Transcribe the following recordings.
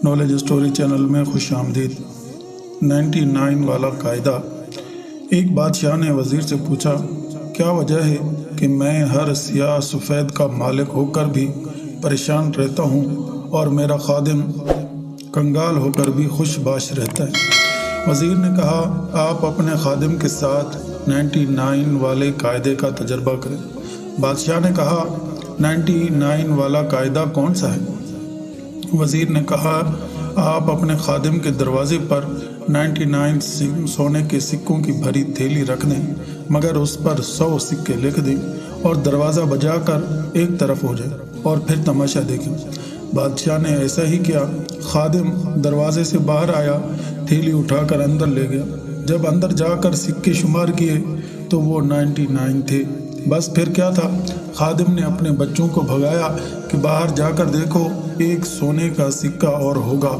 Knowledge story channel میں خوش آمدید۔ 99 والا قاعدہ۔ ایک بادشاہ نے وزیر سے پوچھا، کیا وجہ ہے کہ میں ہر سیاہ سفید کا مالک ہو کر بھی پریشان رہتا ہوں اور میرا خادم کنگال ہو کر بھی خوش باش رہتا ہے؟ وزیر نے کہا، آپ اپنے خادم کے ساتھ 99 والے قاعدے کا تجربہ کریں۔ بادشاہ نے کہا، 99 والا قاعدہ کون سا ہے؟ وزیر نے کہا، آپ اپنے خادم کے دروازے پر 99 سونے کے سکوں کی بھری تھیلی رکھ دیں، مگر اس پر 100 سکے لکھ دیں اور دروازہ بجا کر ایک طرف ہو جائے اور پھر تماشا دیکھیں۔ بادشاہ نے ایسا ہی کیا۔ خادم دروازے سے باہر آیا، تھیلی اٹھا کر اندر لے گیا۔ جب اندر جا کر سکے شمار کیے تو وہ 99 تھے۔ بس پھر کیا تھا؟ خادم نے اپنے بچوں کو بھگایا کہ باہر جا کر دیکھو، ایک سونے کا سکہ اور ہوگا،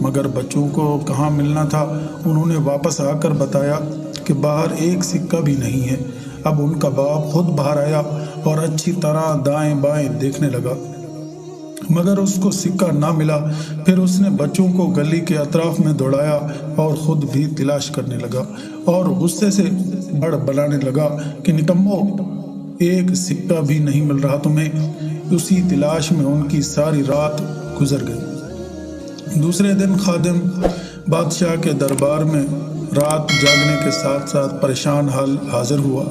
مگر بچوں کو کہاں ملنا تھا؟ انہوں نے واپس آ کر بتایا کہ باہر ایک سکہ بھی نہیں ہے۔ اب ان کا باپ خود باہر آیا اور اچھی طرح دائیں بائیں دیکھنے لگا، مگر اس کو سکہ نہ ملا۔ پھر اس نے بچوں کو گلی کے اطراف میں دوڑایا اور خود بھی تلاش کرنے لگا اور غصے سے بڑبڑانے لگا کہ نکمو، ایک سکہ بھی نہیں مل رہا تمہیں۔ اسی تلاش میں ان کی ساری رات گزر گئی۔ دوسرے دن خادم بادشاہ کے دربار میں رات جاگنے کے ساتھ ساتھ پریشان حال حاضر ہوا۔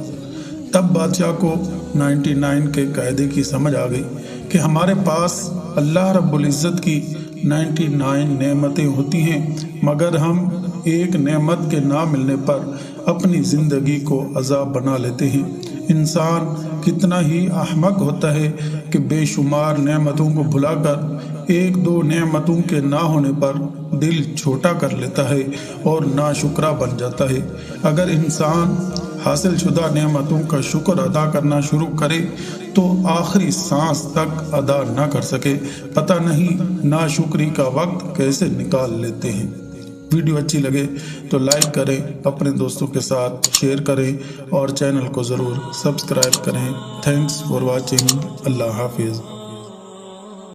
تب بادشاہ کو 99 کے قاعدے کی سمجھ آ گئی کہ ہمارے پاس اللہ رب العزت کی 99 نعمتیں ہوتی ہیں، مگر ہم ایک نعمت کے نہ ملنے پر اپنی زندگی کو عذاب بنا لیتے ہیں۔ انسان کتنا ہی احمق ہوتا ہے کہ بے شمار نعمتوں کو بھلا کر ایک دو نعمتوں کے نہ ہونے پر دل چھوٹا کر لیتا ہے اور ناشکرا بن جاتا ہے۔ اگر انسان حاصل شدہ نعمتوں کا شکر ادا کرنا شروع کرے تو آخری سانس تک ادا نہ کر سکے۔ پتہ نہیں ناشکری کا وقت کیسے نکال لیتے ہیں۔ ویڈیو اچھی لگے تو لائک کریں، اپنے دوستوں کے ساتھ شیئر کریں اور چینل کو ضرور سبسکرائب کریں۔ Thanks for watching. اللہ حافظ۔